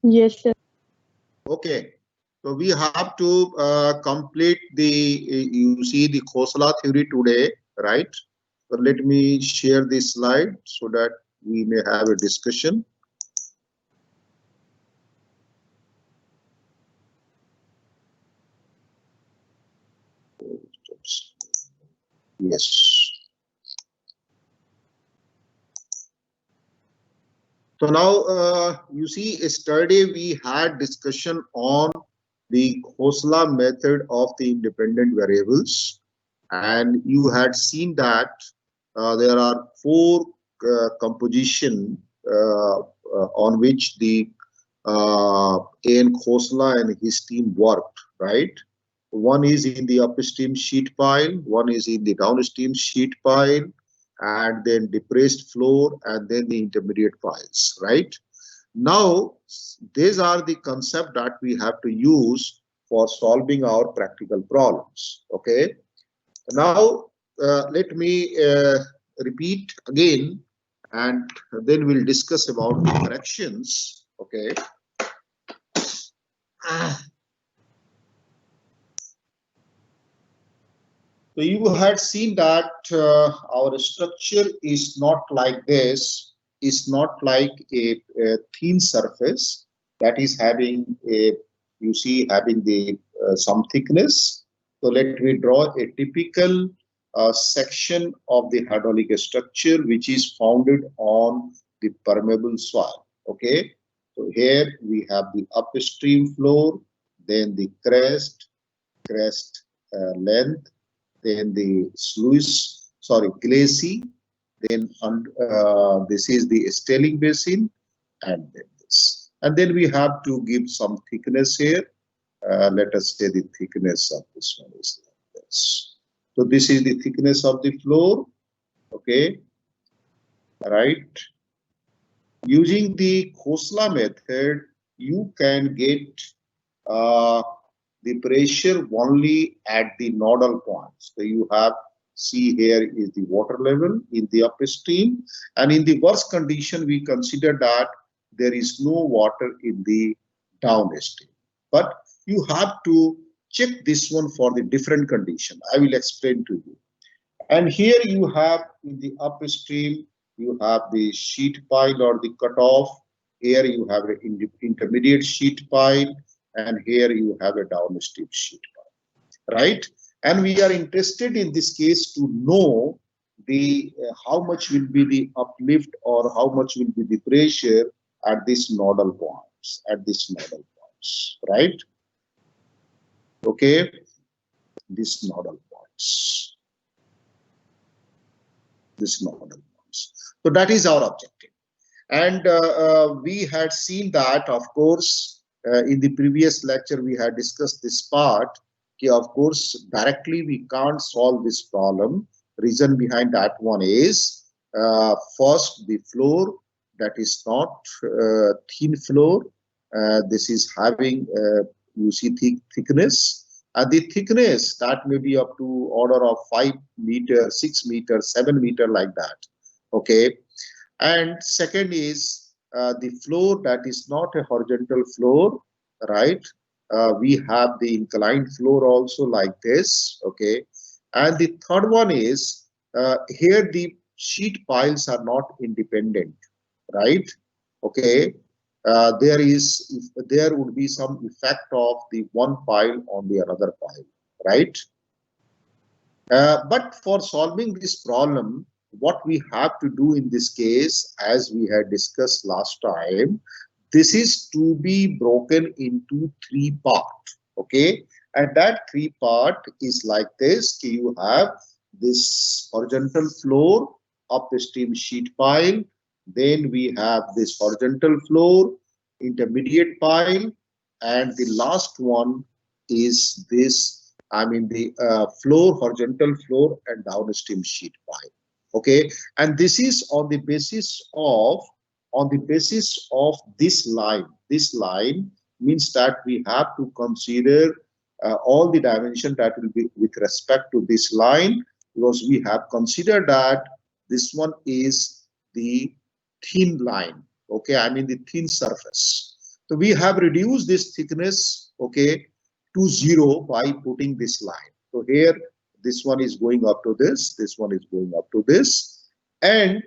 Yes, sir. Okay. So we have to complete the, you see the Khosla theory today, right? So let me share this slide so that we may have a discussion. Yes. So now you see yesterday we had discussion on the Khosla method of the independent variables, and you had seen that there are four composition on which the A.N. Khosla and his team worked, right? One is in the upstream sheet pile, one is in the downstream sheet pile, and then depressed floor, and then the intermediate piles, right? Now, these are the concept that we have to use for solving our practical problems, okay? Now, let me repeat again, and then we'll discuss about the corrections, okay? So you had seen that our structure is not like this, is not like a thin surface that is having a, you see, having the some thickness. So let me draw a typical section of the hydraulic structure which is founded on the permeable soil. Okay, so here we have the upstream floor, then the crest length, then the sluice, sorry, glacis, then this is the stelling basin, and then this. And then we have to give some thickness here. Let us say the thickness of this one is like this. So this is the thickness of the floor, okay, right? Using the Khosla method, you can get uh, the pressure only at the nodal points. So you have, see here is the water level in the upstream, and in the worst condition we consider that there is no water in the downstream. But you have to check this one for the different condition. I will explain to you. And here you have in the upstream, you have the sheet pile or the cutoff. Here you have an intermediate sheet pile, and here you have a downstream sheet pile, right? And we are interested in this case to know the how much will be the uplift or how much will be the pressure at this nodal points, right? Okay, this nodal points, this nodal points. So that is our objective. And we had seen that, of course, in the previous lecture, we had discussed this part. Of course, directly we can't solve this problem. Reason behind that one is, first, the floor that is not thin floor. This is having, you see, thickness. And the thickness that may be up to order of 5 meter, 6 meter, 7 meter, like that. Okay. And second is the floor that is not a horizontal floor, right? We have the inclined floor also like this, okay? And the third one is here the sheet piles are not independent, right? Okay. There would be some effect of the one pile on the another pile, right? But for solving this problem, what we have to do in this case, as we had discussed last time, this is to be broken into three parts. Okay, and that three part is like this. You have this horizontal floor, upstream sheet pile, then we have this horizontal floor, intermediate pile, and the last one is this, I mean the floor, horizontal floor, and downstream sheet pile. Okay, and this is on the basis of this line. This line means that we have to consider all the dimension that will be with respect to this line, because we have considered that this one is the thin line. Okay, I mean the thin surface. So we have reduced this thickness, okay, to 0 by putting this line. So here, this one is going up to this one is going up to this. And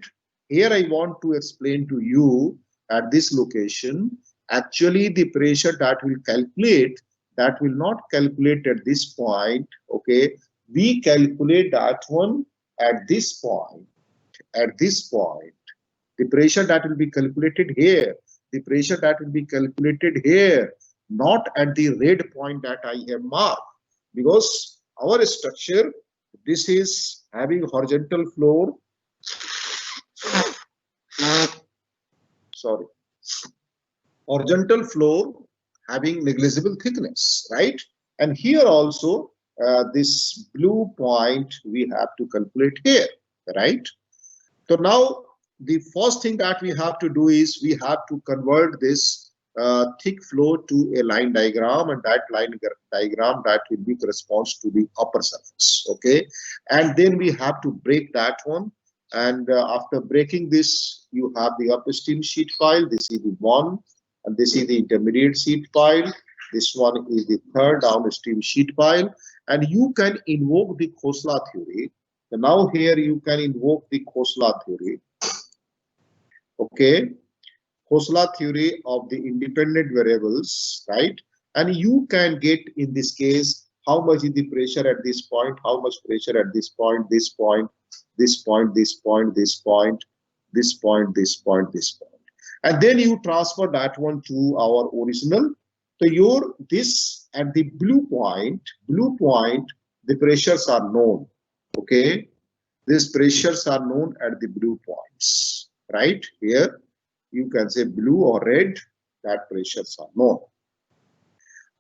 here I want to explain to you at this location, actually the pressure that will calculate, that will not calculate at this point, okay. We calculate that one at this point. At this point, the pressure that will be calculated here, the pressure that will be calculated here, not at the red point that I have marked, because our structure, this is having horizontal floor, sorry, horizontal floor having negligible thickness, right? And here also, this blue point we have to calculate here, right? So now the first thing that we have to do is we have to convert this thick flow to a line diagram, and that line diagram that will be corresponds to the upper surface, okay. And then we have to break that one, and after breaking this, you have the upstream sheet pile. This is the one, and this is the intermediate sheet pile. This one is the third downstream sheet pile, and you can invoke the Khosla theory. So now here you can invoke the Khosla theory, okay, Khosla theory of the independent variables, right? And you can get, in this case, how much is the pressure at this point, how much pressure at this point, this point, this point, this point, this point, this point, this point, this point. And then you transfer that one to our original. So your this at the blue point, the pressures are known, okay. These pressures are known at the blue points, right? Here you can say blue or red, that pressures are known.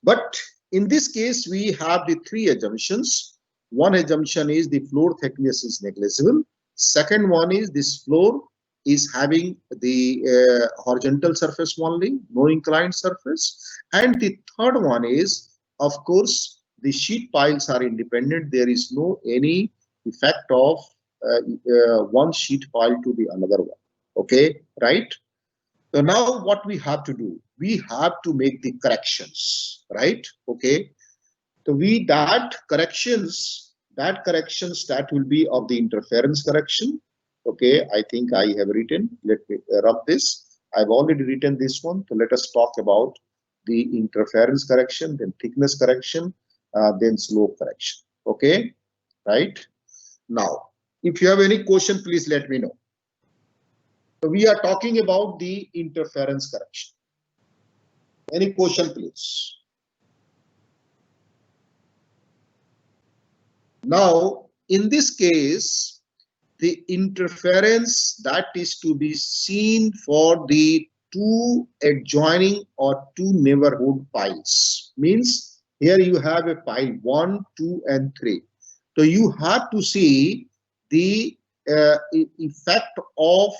But in this case, we have the three assumptions. One assumption is the floor thickness is negligible. Second one is this floor is having the horizontal surface only, no inclined surface. And the third one is, of course, the sheet piles are independent. There is no any effect of one sheet pile to the another one, okay, right? So now what we have to do, we have to make the corrections, right? Okay. So that corrections that will be of the interference correction. Okay, I think I have written, let me rub this. I've already written this one. So let us talk about the interference correction, then thickness correction, then slope correction. Okay, right? Now, if you have any question, please let me know. So we are talking about the interference correction. Any question, please? Now, in this case, the interference that is to be seen for the two adjoining or two neighborhood piles means here you have a pile 1, 2, and 3. So you have to see the effect of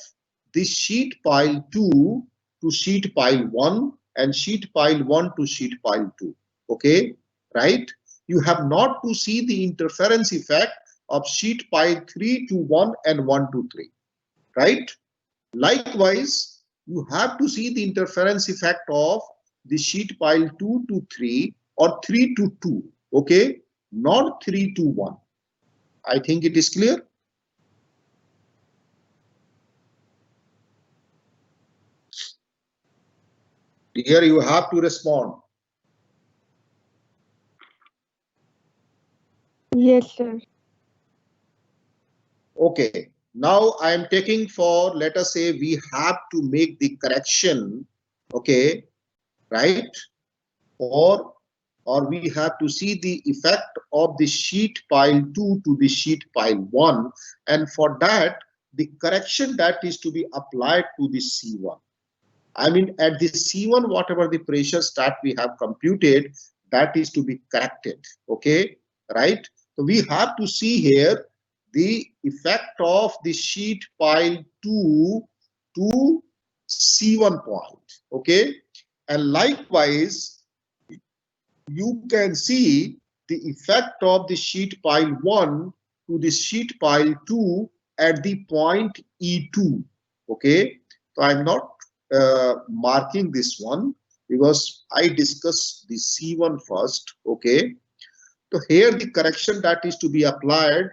this sheet pile 2 to sheet pile 1 and sheet pile 1 to sheet pile 2. Okay, right? You have not to see the interference effect of sheet pile 3 to 1 and 1 to 3, right? Likewise, you have to see the interference effect of the sheet pile 2 to 3 or 3 to 2, okay? Not 3 to 1. I think it is clear. Here you have to respond. Yes, sir. Okay, now I am taking for, let us say we have to make the correction, okay, right? Or we have to see the effect of the sheet pile 2 to the sheet pile 1, and for that the correction that is to be applied to the C1. I mean at the C1 whatever the pressures that we have computed, that is to be corrected, okay, right? So we have to see here the effect of the sheet pile 2 to C1 point, okay, and likewise you can see the effect of the sheet pile 1 to the sheet pile 2 at the point E2, okay. So I'm not marking this one because I discussed the C1 first. Okay, so here the correction that is to be applied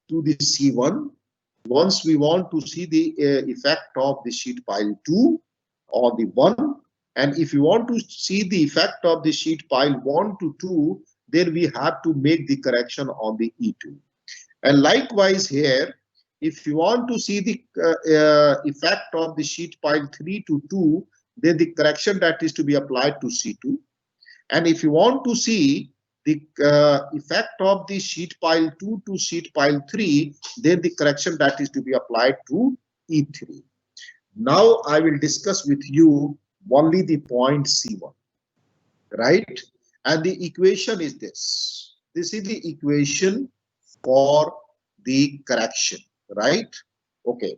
to the C1 once we want to see the effect of the sheet pile 2 on the 1, and if you want to see the effect of the sheet pile 1 to 2, then we have to make the correction on the E2. And likewise here, if you want to see the effect of the sheet pile 3 to 2, then the correction that is to be applied to C2. And if you want to see the effect of the sheet pile 2 to sheet pile 3, then the correction that is to be applied to E3. Now I will discuss with you only the point C1, right? And the equation is this. This is the equation for the correction, right? Okay.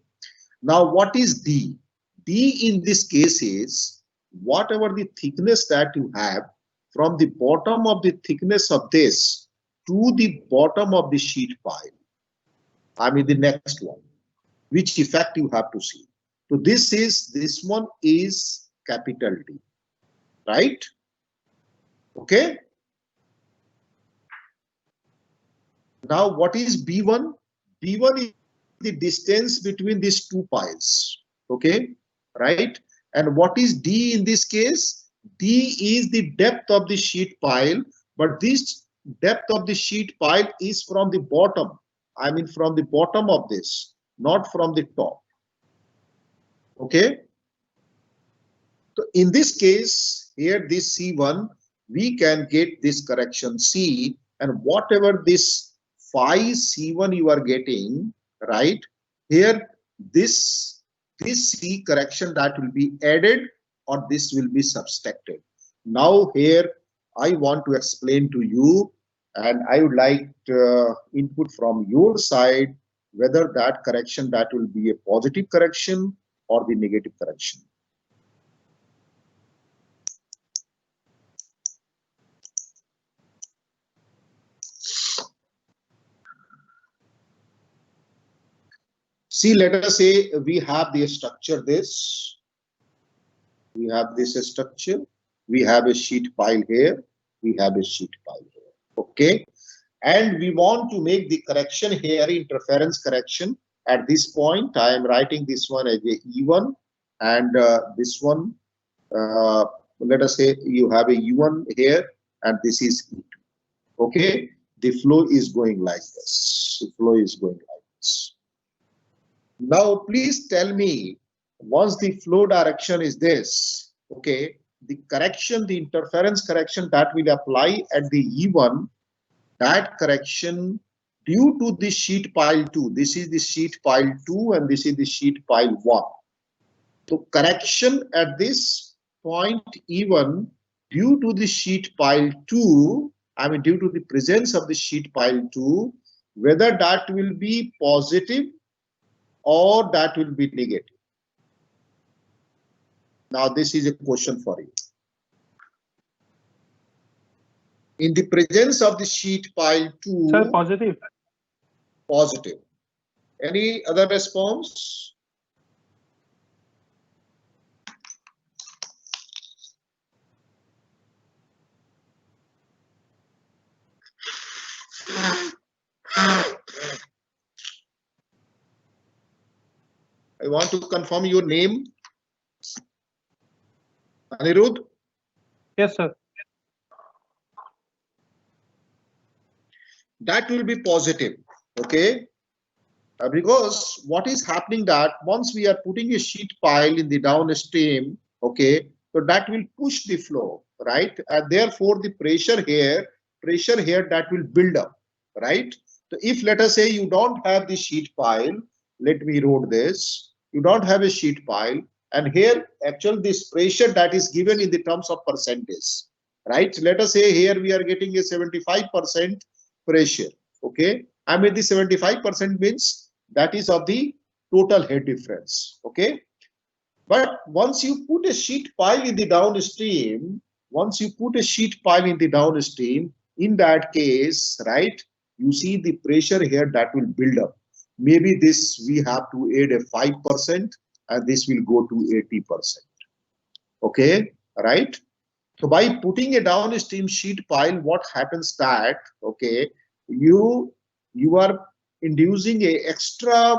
Now what is D? D in this case is whatever the thickness that you have from the bottom of the thickness of this to the bottom of the sheet pile. I mean the next one, which effect you have to see. So this one is capital D, right? Okay. Now what is B1? B1 is the distance between these two piles. Okay, right? And what is D in this case? D is the depth of the sheet pile, but this depth of the sheet pile is from the bottom. I mean from the bottom of this, not from the top. Okay. So in this case, here this C1, we can get this correction C, and whatever this phi C1 you are getting, right? Here this C correction that will be added or this will be subtracted. Now here I want to explain to you, and I would like input from your side whether that correction that will be a positive correction or the negative correction. See, let us say we have the structure this. We have this structure. We have a sheet pile here. We have a sheet pile here. Okay. And we want to make the correction here, interference correction. At this point, I am writing this one as a E1 and this one, let us say you have a U1 here and this is E2. Okay. The flow is going like this. The flow is going like this. Now, please tell me, once the flow direction is this, okay, the correction, the interference correction that will apply at the E1, that correction due to the sheet pile 2, this is the sheet pile 2 and this is the sheet pile 1. So correction at this point E1 due to the sheet pile 2, I mean due to the presence of the sheet pile 2, whether that will be positive or that will be negative. Now this is a question for you. In the presence of the sheet pile 2. Sir, positive. Positive. Any other response? I want to confirm your name. Anirudh? Yes, sir. That will be positive, okay? Because what is happening that once we are putting a sheet pile in the downstream, okay, so that will push the flow, right? And therefore the pressure here that will build up, right? So if let us say you don't have the sheet pile, let me write this. You don't have a sheet pile, and here actually this pressure that is given in the terms of percentage, right? Let us say here we are getting a 75% pressure, okay? I mean the 75% means that is of the total head difference, okay? But once you put a sheet pile in the downstream, in that case, right, you see the pressure here that will build up. Maybe this we have to add a 5% and this will go to 80%. Okay, right? So by putting a downstream sheet pile, what happens that, okay, you are inducing a extra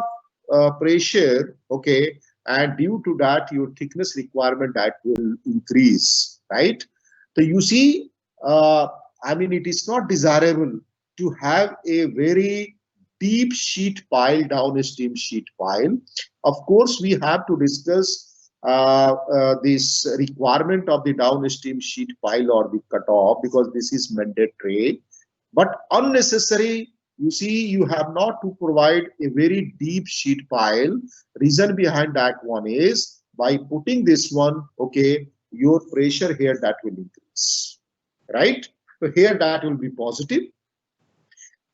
pressure, okay, and due to that your thickness requirement that will increase, right? So you see, I mean, it is not desirable to have a very deep sheet pile, downstream sheet pile. Of course, we have to discuss this requirement of the downstream sheet pile or the cutoff, because this is mandatory, but unnecessary. You see, you have not to provide a very deep sheet pile. Reason behind that one is by putting this one, okay, your pressure here that will increase, right? So here that will be positive,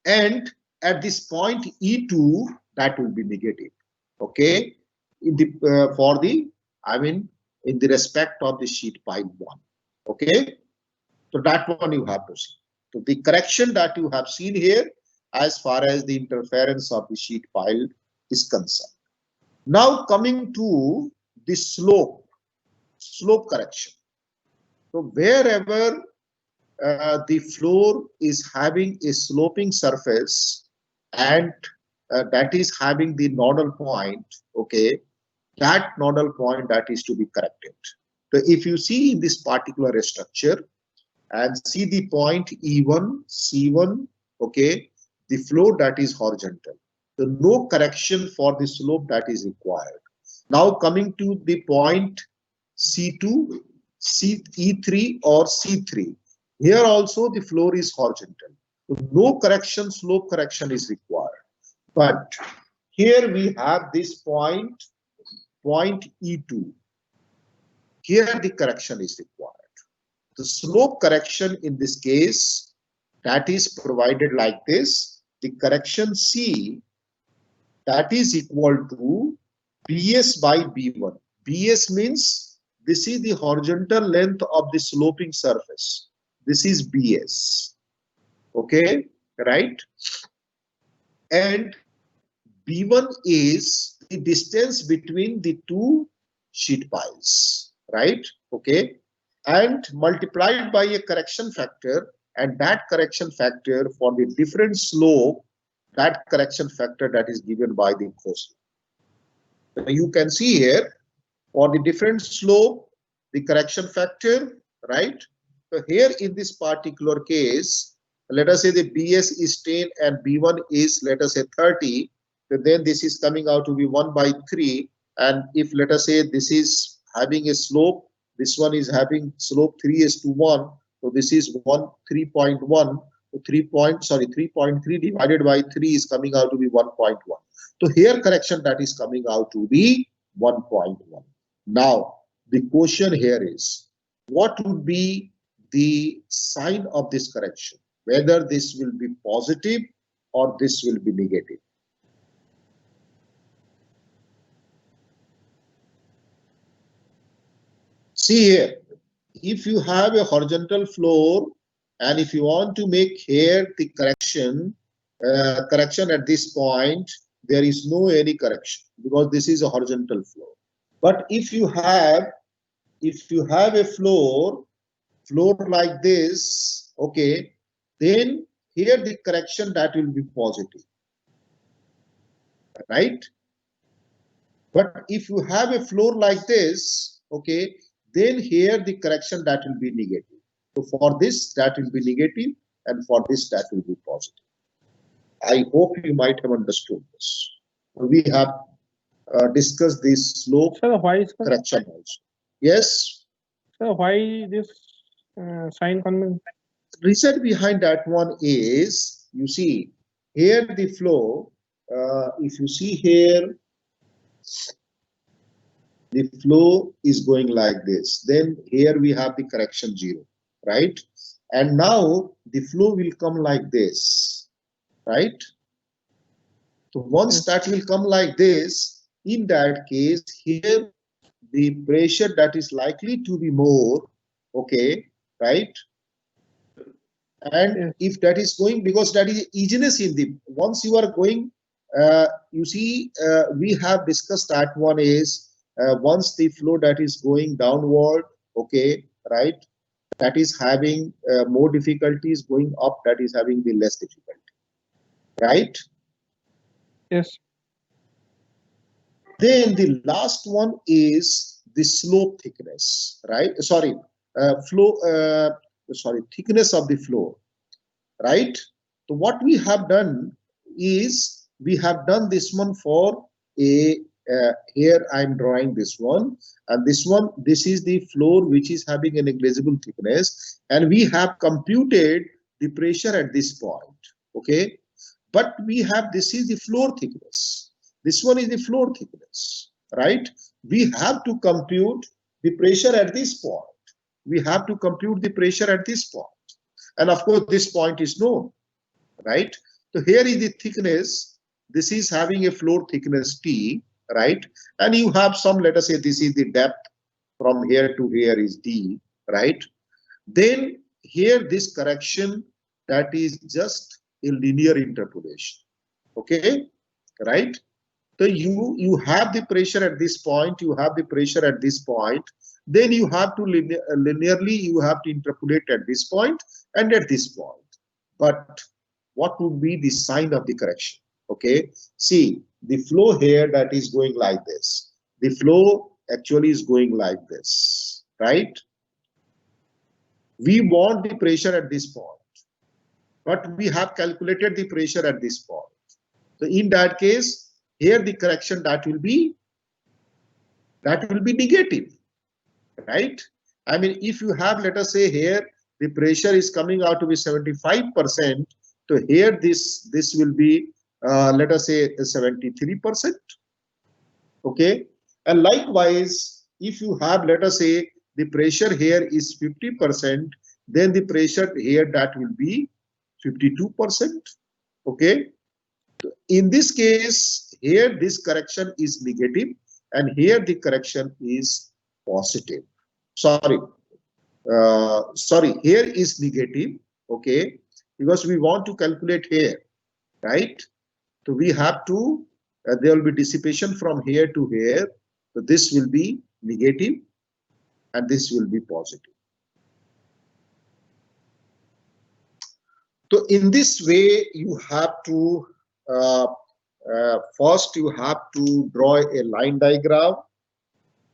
and at this point E2 that will be negative, okay, in the for the, I mean, in the respect of the sheet pile 1, okay. So that one you have to see. So the correction that you have seen here as far as the interference of the sheet pile is concerned. Now coming to the slope correction. So wherever the floor is having a sloping surface and that is having the nodal point, okay, that nodal point that is to be corrected. So if you see in this particular structure and see the point E1, C1, okay, the floor that is horizontal. So no correction for the slope that is required. Now coming to the point C2, E3 or C3. Here also the floor is horizontal. So no correction, slope correction is required. But here we have this point E2. Here the correction is required. The slope correction in this case that is provided like this. The correction C that is equal to BS by B1. BS means this is the horizontal length of the sloping surface. This is BS. Okay, right? And B1 is the distance between the two sheet piles, right? Okay, and multiplied by a correction factor, and that correction factor for the different slope, that correction factor that is given by the Gauss. So you can see here for the different slope, the correction factor, right? So here in this particular case, let us say the BS is 10 and B1 is, let us say, 30. So then this is coming out to be 1 by 3. And if let us say this is having a slope, this one is having slope 3:1. So this is 3.1. So 3.3 divided by 3 is coming out to be 1.1. So here correction that is coming out to be 1.1. Now the question here is, what would be the sign of this correction? Whether this will be positive or this will be negative. See here, if you have a horizontal floor and if you want to make here the correction at this point, there is no any correction because this is a horizontal floor. But if you have a floor like this, okay, then here the correction that will be positive, right? But if you have a floor like this, okay, then here the correction that will be negative. So for this that will be negative and for this that will be positive. I hope you might have understood this. We have discussed this slope correction also. Yes? So why this sign convention? Reason behind that one is, you see, here the flow, if you see here, the flow is going like this. Then here we have the correction 0, right? And now the flow will come like this, right? So once that will come like this, in that case, here the pressure that is likely to be more, okay, right? And if that is going, because that is easiness in the, once you are going, you see, we have discussed that one is once the flow that is going downward, okay, right, that is having more difficulties, going up that is having the less difficulty, right? Yes. Then the last one is the slope thickness, right? Sorry, thickness of the floor, right? So what we have done is we have done this one for a here I'm drawing this one, and this one, this is the floor which is having a negligible thickness, and we have computed the pressure at this point, okay? But we have, this is the floor thickness, this one is the floor thickness, right? We have to compute the pressure at this point. We have to compute the pressure at this point. And of course, this point is known, right? So here is the thickness. This is having a floor thickness T, right? And you have some, let us say this is the depth from here to here is D, right? Then here this correction, that is just a linear interpolation, okay, right? So you have the pressure at this point, you have the pressure at this point, then you have to linearly you have to interpolate at this point and at this point. But what would be the sign of the correction? Okay, see the flow here, that is going like this. The flow actually is going like this, right? We want the pressure at this point, but we have calculated the pressure at this point. So in that case, here the correction that will be negative, right? I mean, if you have, let us say here the pressure is coming out to be 75%, so here this will be let us say 73%, okay? And likewise, if you have, let us say the pressure here is 50%, then the pressure here that will be 52%, okay? In this case, here this correction is negative, and here the correction is positive. Sorry, here is negative, okay, because we want to calculate here, right? So we have to, there will be dissipation from here to here. So this will be negative and this will be positive. So in this way, you have to, first you have to draw a line diagram.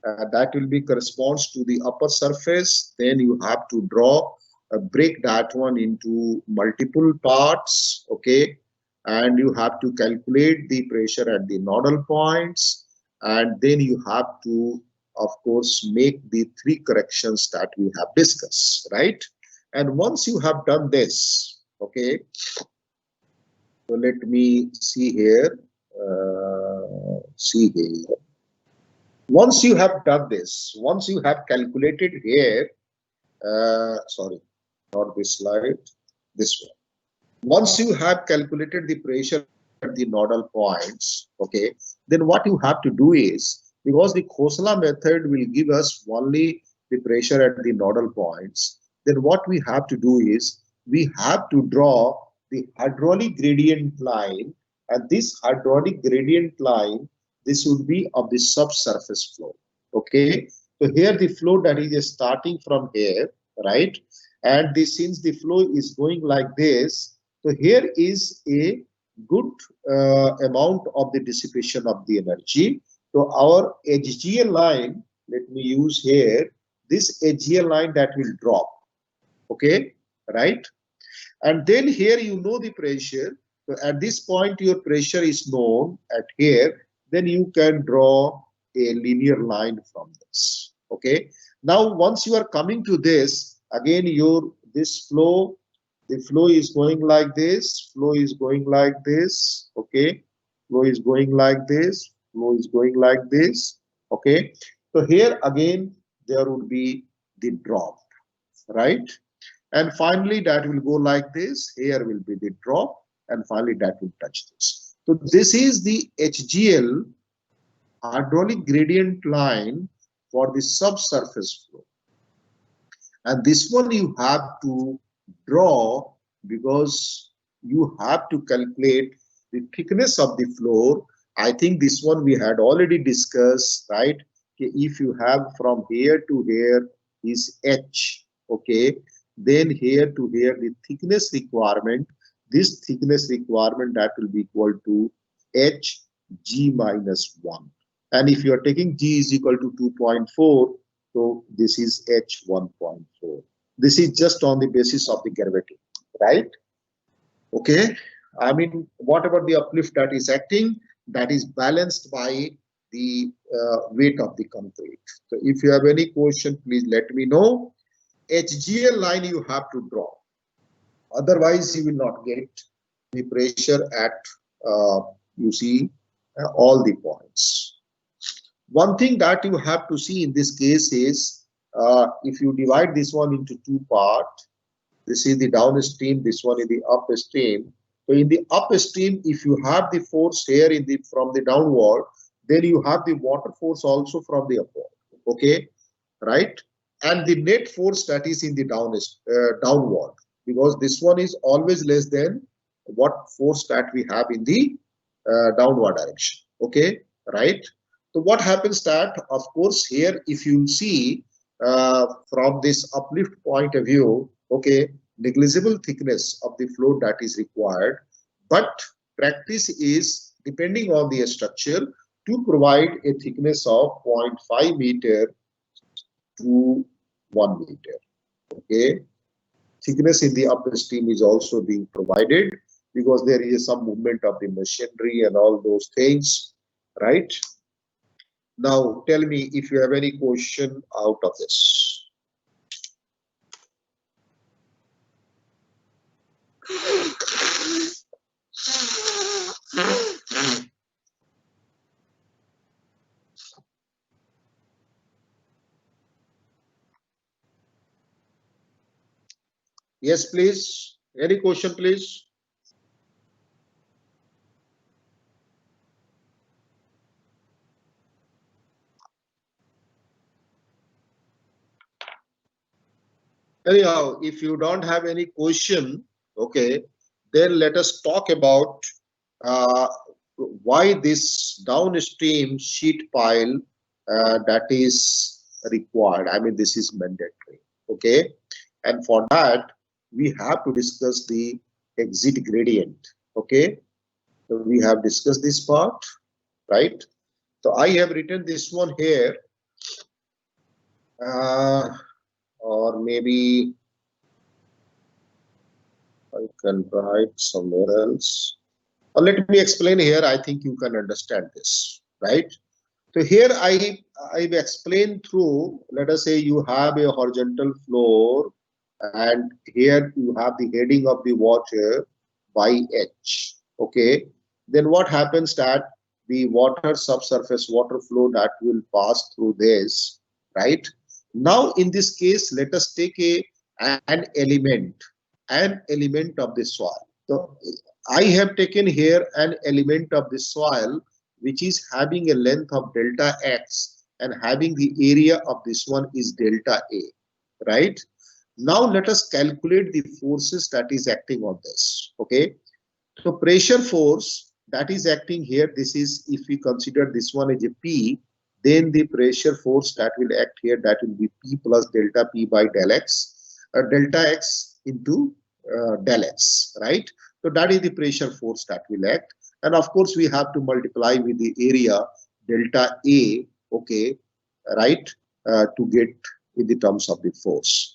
That will be corresponds to the upper surface. Then you have to draw, break that one into multiple parts, okay? And you have to calculate the pressure at the nodal points. And then you have to, of course, make the three corrections that we have discussed, right? And once you have done this, okay, so let me see here, once you have done this, once you have calculated here, sorry, not this slide, this one. Once you have calculated the pressure at the nodal points, okay, then what you have to do is, because the Khosla method will give us only the pressure at the nodal points, then what we have to do is, we have to draw the hydraulic gradient line, and this hydraulic gradient line, this would be of the subsurface flow, okay? So here the flow that is starting from here, right? And this, since the flow is going like this, so here is a good amount of the dissipation of the energy. So our HGL line, let me use here, this HGL line that will drop, okay, right? And then here you know the pressure. So at this point your pressure is known at here, then you can draw a linear line from this, okay? Now once you are coming to this, again this flow, the flow is going like this, flow is going like this, okay? Flow is going like this, flow is going like this, okay? So here again, there would be the drop, right? And finally, that will go like this, here will be the drop, and finally that will touch this. So this is the HGL, hydraulic gradient line, for the subsurface flow. And this one you have to draw because you have to calculate the thickness of the floor. I think this one we had already discussed, right? If you have from here to here is H, okay, then here to here the thickness requirement, this thickness requirement that will be equal to hg minus 1. And if you are taking g is equal to 2.4, so this is h 1.4. This is just on the basis of the gravity, right? Okay, I mean, whatever the uplift that is acting, that is balanced by the weight of the concrete. So if you have any question, please let me know. HGL line you have to draw, otherwise you will not get the pressure at you see all the points. One thing that you have to see in this case is if you divide this one into two parts, this is the downstream, this one is the upstream. So in the upstream, if you have the force here in the from the downward, then you have the water force also from the upward. Okay, right? And the net force that is in the downward, because this one is always less than what force that we have in the downward direction. Okay, right? So what happens that, of course, here if you see from this uplift point of view, okay, negligible thickness of the float that is required, but practice is depending on the structure to provide a thickness of 0.5 meter to 1 meter. Okay, thickness in the upstream is also being provided because there is some movement of the machinery and all those things, right? Now tell me if you have any question out of this. Yes, please. Any question, please? Anyhow, if you don't have any question, okay, then let us talk about why this downstream sheet pile that is required. I mean, this is mandatory. Okay, and for that we have to discuss the exit gradient. Okay, so we have discussed this part, right? So I have written this one here, or maybe I can write somewhere else. Or let me explain here. I think you can understand this, right? So here I've explained through, let us say you have a horizontal floor and here you have the heading of the water by H. Okay, then what happens that the water subsurface water flow that will pass through this, right? Now in this case, let us take an element of the soil. So I have taken here an element of the soil which is having a length of delta x and having the area of this one is delta A, right? Now let us calculate the forces that is acting on this. Okay, so pressure force that is acting here, this is, if we consider this one as a P, then the pressure force that will act here, that will be P plus delta P by del X, delta X into del X, right? So that is the pressure force that will act. And of course, we have to multiply with the area delta A, okay, right, to get in the terms of the force.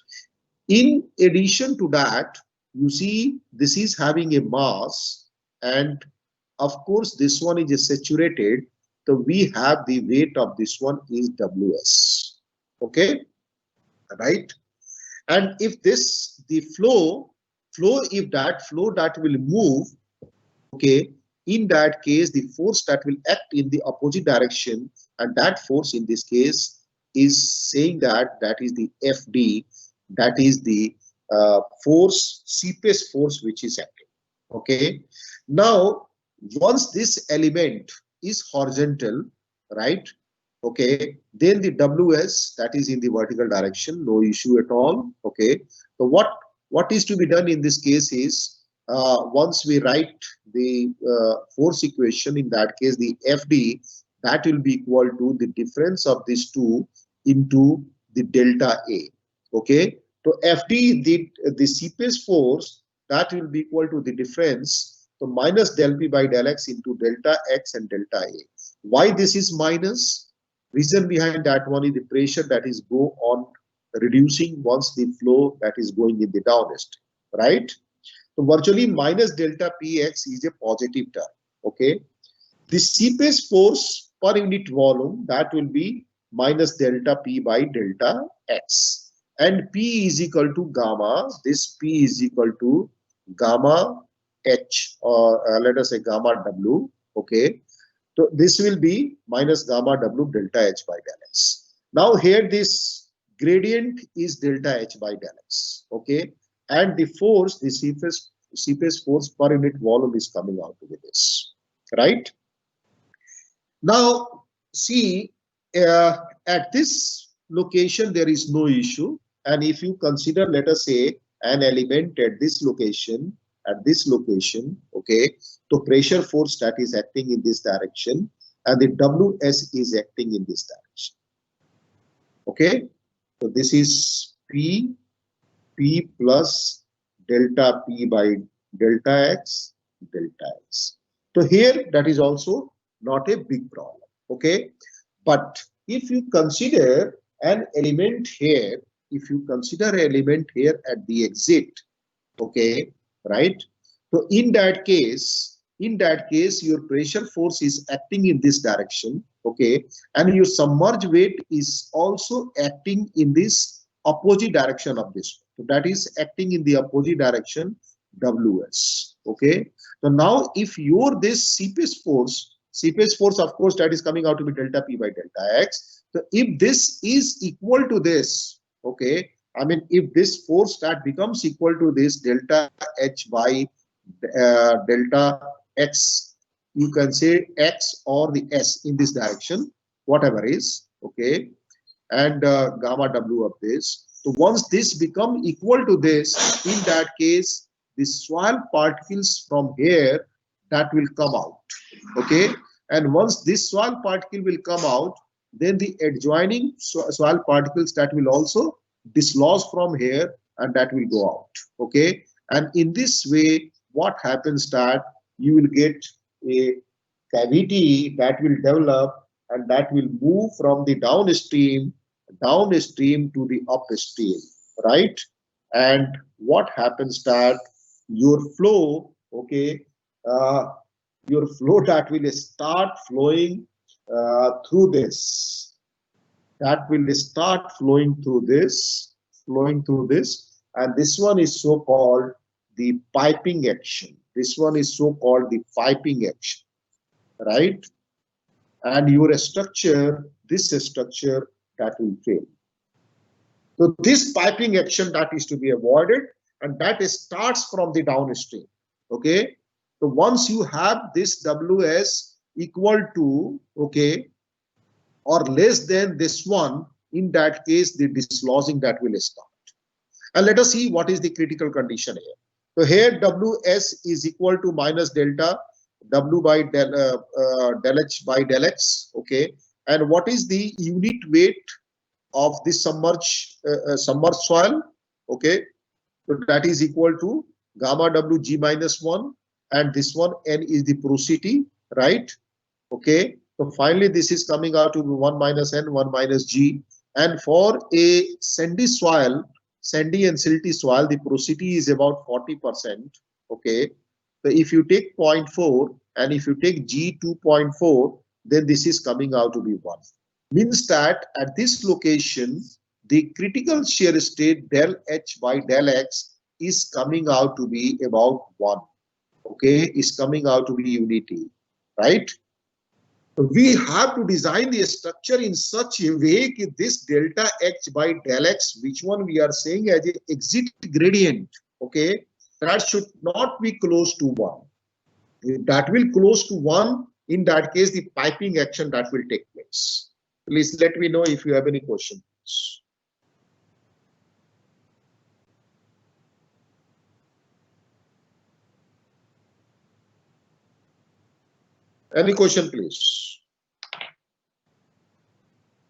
In addition to that, you see, this is having a mass, and of course, this one is saturated. So we have the weight of this one is Ws, okay, right? And if this, the flow, if that flow that will move, okay, in that case, the force that will act in the opposite direction, and that force in this case is saying that is the FD, that is the force, seepace force which is acting. Okay. Now, once this element is horizontal, right? Okay, then the Ws that is in the vertical direction, no issue at all. Okay, so what is to be done in this case is once we write the force equation, in that case the FD that will be equal to the difference of these two into the delta A. Okay, So FD, the seepage force, that will be equal to the difference, so minus del P by del X into delta X and delta A. Why this is minus? Reason behind that one is the pressure that is go on reducing once the flow that is going in the downstream, right? So virtually minus delta Px is a positive term, okay? The seepage force per unit volume, that will be minus delta P by delta X. And P is equal to gamma, this P is equal to gamma H, or let us say gamma W, okay? So this will be minus gamma W delta H by del X. Now here this gradient is delta H by del X, okay? And the force, the seepage force per unit volume is coming out to be this, right? Now, see, at this location, there is no issue. And if you consider, let us say, an element at this location, okay, so pressure force that is acting in this direction, and the Ws is acting in this direction. Okay, so this is P plus delta P by delta X. So here, that is also not a big problem, okay? But if you consider an element here, at the exit, okay, right? So in that case, your pressure force is acting in this direction, okay, and your submerged weight is also acting in this opposite direction of this. So that is acting in the opposite direction, Ws, okay. So now if this seepage force, of course, that is coming out to be delta P by delta X. So if this is equal to this, okay, I mean, if this force that becomes equal to this delta H by delta X, you can say X or the S in this direction, whatever is, okay, and gamma W of this. So once this become equal to this, in that case, the soil particles from here, that will come out, okay. And once this soil particle will come out, then the adjoining soil particles that will also dislodge from here, and that will go out, okay. And in this way, what happens that you will get a cavity that will develop, and that will move from the downstream to the upstream, right? And what happens that your flow, okay, your flow that will start flowing through this, and this one is so called the piping action. Right? And your structure, this structure, that will fail. So this piping action that is to be avoided, and that starts from the downstream, okay. So once you have this Ws equal to, okay, or less than this one, in that case, the dislodging that will start. And let us see what is the critical condition here. So here Ws is equal to minus delta W by del H by del X, okay. And what is the unit weight of this submerged soil, okay. So that is equal to gamma W G minus 1, and this one N is the porosity, right? Okay. So finally, this is coming out to be 1 minus N, 1 minus G. And for a sandy and silty soil, the porosity is about 40%. Okay. So if you take 0.4 and if you take G 2.4, then this is coming out to be 1. Means that at this location, the critical shear state del H by del X is coming out to be about 1. Okay, is coming out to be unity, right? We have to design the structure in such a way that this delta H by del X, which one we are saying as an exit gradient, okay, that should not be close to 1. If that will close to 1, in that case, the piping action that will take place. Please let me know if you have any questions. Any question, please?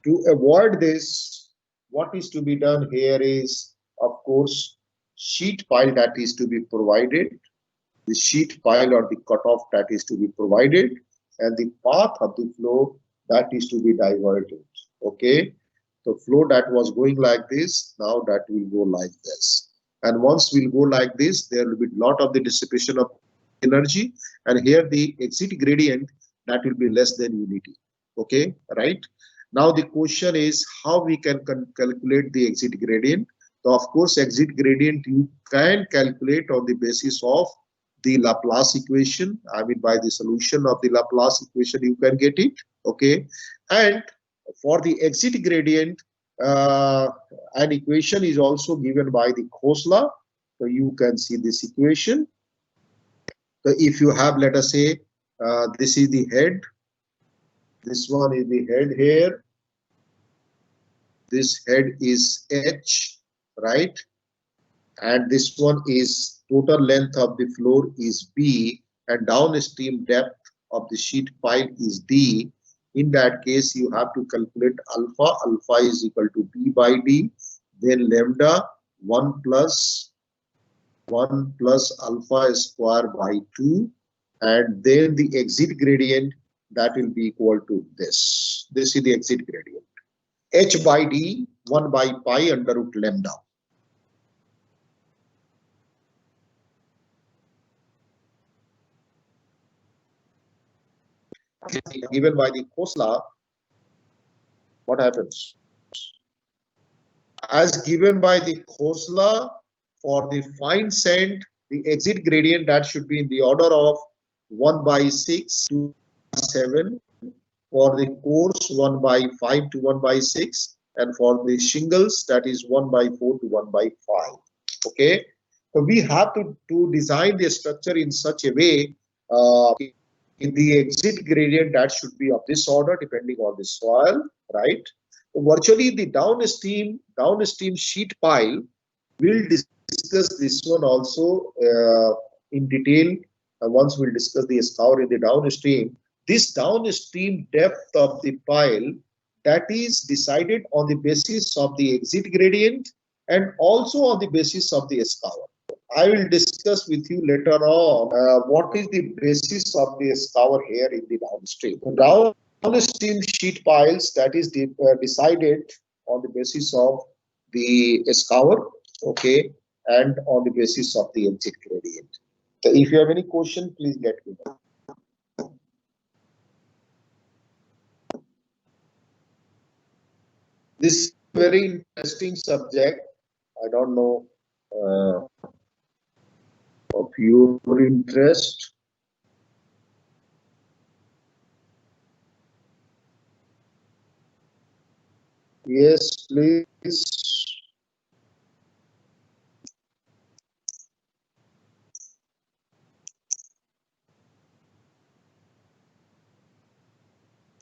To avoid this, what is to be done here is, of course, course, sheet pile that is to be provided, the sheet pile or the cutoff that is to be provided, and the path of the flow that is to be diverted. Okay, the flow that was going like this, now that will go like this. And once we'll go like this, there will be a lot of the dissipation of energy, and here the exit gradient that will be less than unity. Okay, right? Now the question is how we can calculate the exit gradient. So of course, exit gradient you can calculate on the basis of the Laplace equation. I mean, by the solution of the Laplace equation, you can get it. Okay, and for the exit gradient, an equation is also given by the Khosla. So you can see this equation. So if you have, let us say, this is the head. This one is the head here. This head is H, right? And this one is total length of the floor is B, and downstream depth of the sheet pile is D. In that case, you have to calculate alpha. Alpha is equal to B by D. Then lambda 1 plus alpha square by 2. And then the exit gradient that will be equal to this. This is the exit gradient. H by D 1 by pi under root lambda. Given by the Khosla, what happens? As given by the Khosla, for the fine sand, the exit gradient that should be in the order of 1 by 6 to 7. For the coarse, 1 by 5 to 1 by 6. And for the shingles, that is 1 by 4 to 1 by 5. Okay. So we have to design the structure in such a way in the exit gradient that should be of this order depending on the soil, right? So virtually the downstream sheet pile, we'll discuss this one also in detail once we'll discuss the scour in the downstream. This downstream depth of the pile, that is decided on the basis of the exit gradient and also on the basis of the scour. I will discuss with you later on what is the basis of the scour here in the downstream. The downstream sheet piles, that is decided on the basis of the scour, okay, and on the basis of the exit gradient. So if you have any question, please let me know. This is a very interesting subject. I don't know of your interest. Yes, please.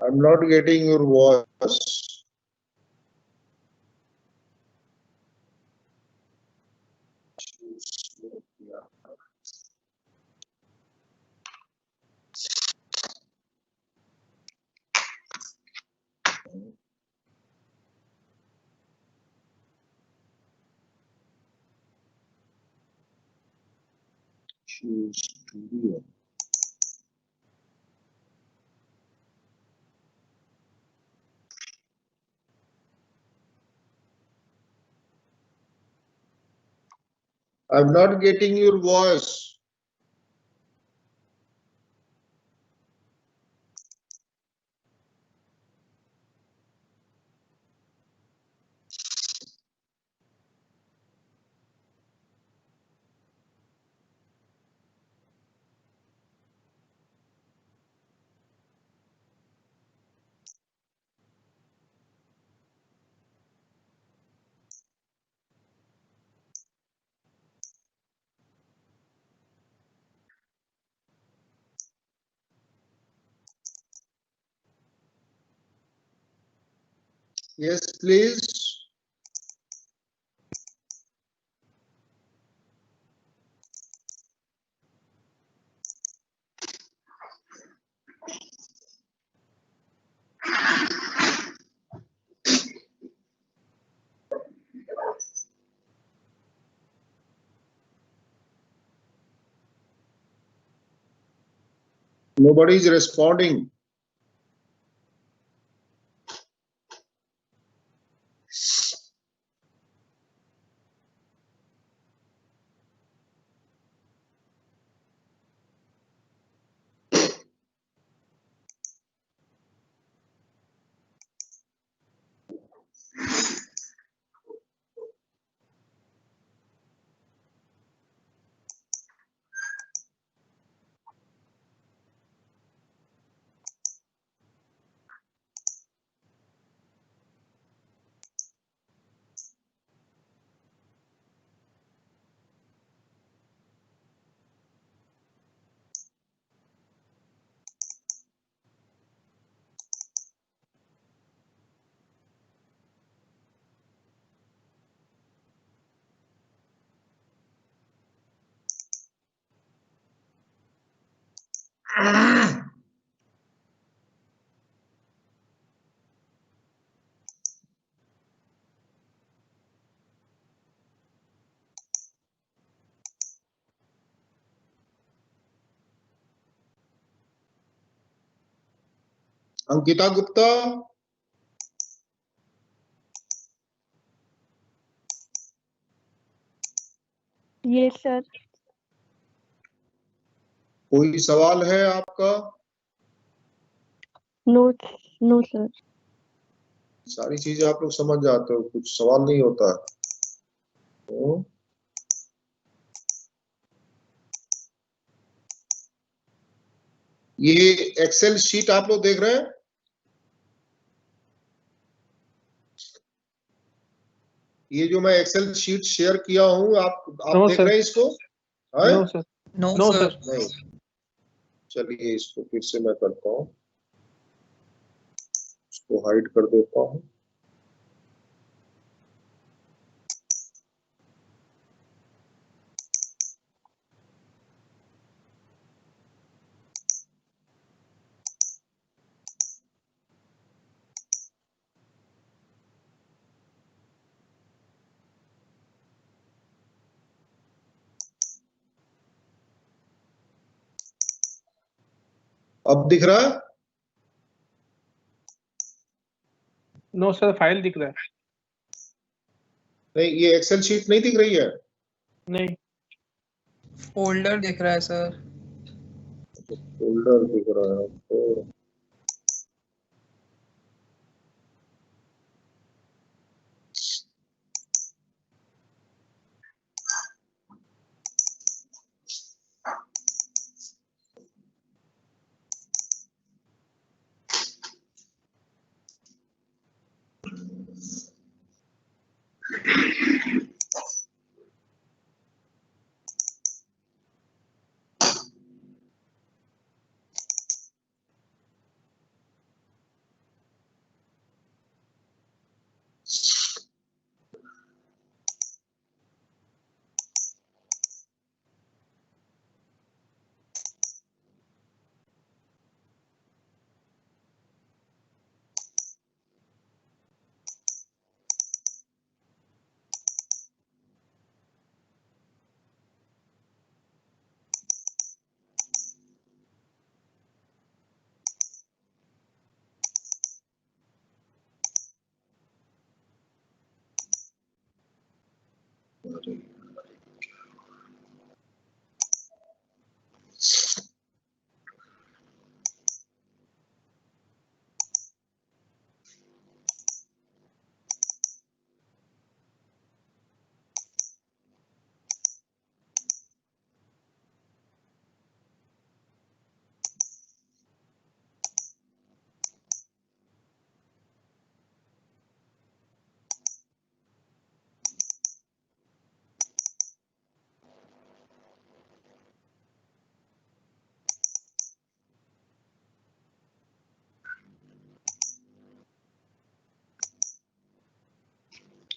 I'm not getting your voice. Choose studio. I'm not getting your voice. Yes, please. Nobody is responding. Ankita Gupta, yes sir. कोई सवाल है आपका? No no sir. सारी चीजें आप लोग समझ जाते हो, कुछ सवाल नहीं होता है। तो ये एक्सेल शीट आप लोग देख रहे हैं? ये जो मैं एक्सेल शीट शेयर किया हूं, आप No, देख sir. रहे हैं इसको? है? No, sir. No, No, sir. sir. नहीं। चलिए इसको फिर से मैं करता हूं, इसको हाइड कर देता हूं। अब दिख रहा है? No, sir. फाइल दिख रहा है। नहीं, ये एक्सेल शीट नहीं दिख रही है? नहीं। Folder दिख रहा है सर। फोल्डर दिख रहा है तो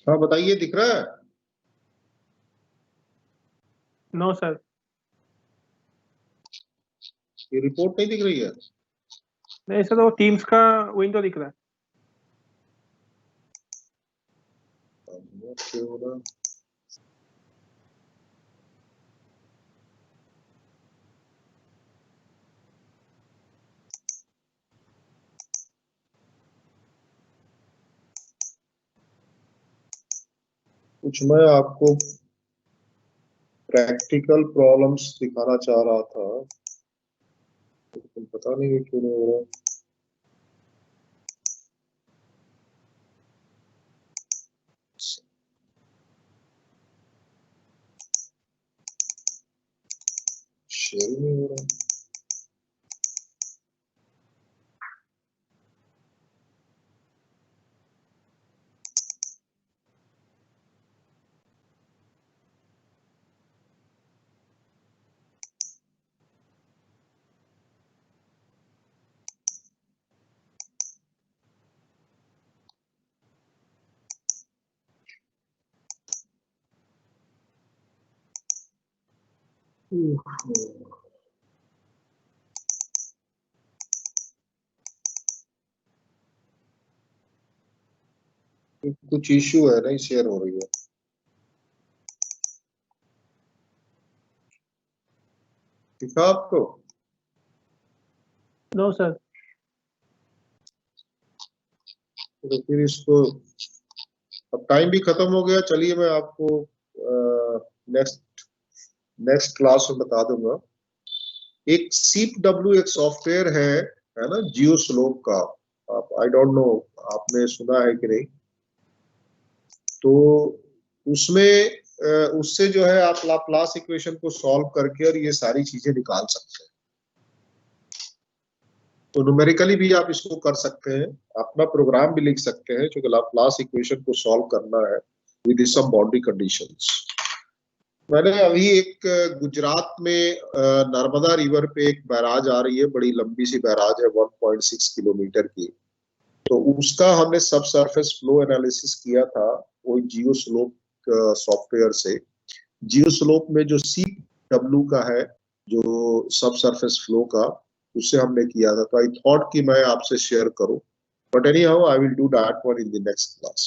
हाँ बताइए, दिख रहा है? No, sir. ये रिपोर्ट नहीं दिख रही है? नहीं सर, वो टीम्स का विंडो दिख रहा है। क्या हो रहा है? कुछ मैं आपको प्रैक्टिकल प्रॉब्लम्स दिखाना चाह रहा था, लेकिन पता नहीं क्यों नहीं हो रहा। शेयर नहीं हो रहा। कुछ इश्यू है, नहीं शेयर हो रही है। दिखा आपको? No sir. तो फिर इसको, अब टाइम भी खत्म हो गया। चलिए मैं आपको नेक्स्ट क्लास में बता दूंगा। एक CPW एक सॉफ्टवेयर है ना, जियो स्लोप का। आप, आई डोंट नो आपने सुना है कि नहीं। तो उसमें उससे जो है आप लाप्लास इक्वेशन को सॉल्व करके और ये सारी चीजें निकाल सकते हैं। तो न्यूमेरिकली भी आप इसको कर सकते हैं, अपना प्रोग्राम भी लिख सकते हैं जो लाप्लास इक्वेशन को सॉल्व करना है विद सम बाउंड्री कंडीशंस। मैंने अभी एक गुजरात में नर्मदा रिवर पे एक बैराज आ रही है, बड़ी लंबी सी बैराज है 1.6 किलोमीटर की। तो उसका हमने सब सरफेस फ्लो एनालिसिस किया था वो जियो स्लोप सॉफ्टवेयर से। जियो स्लोप में जो CPW का है, जो सब सरफेस फ्लो का, उससे हमने किया था। तो आई थॉट कि मैं आपसे शेयर करूं, but any how I will do that one in the next class.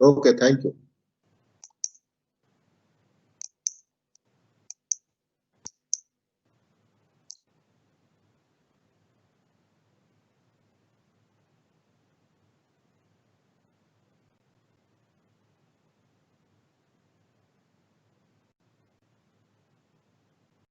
Okay, thank you.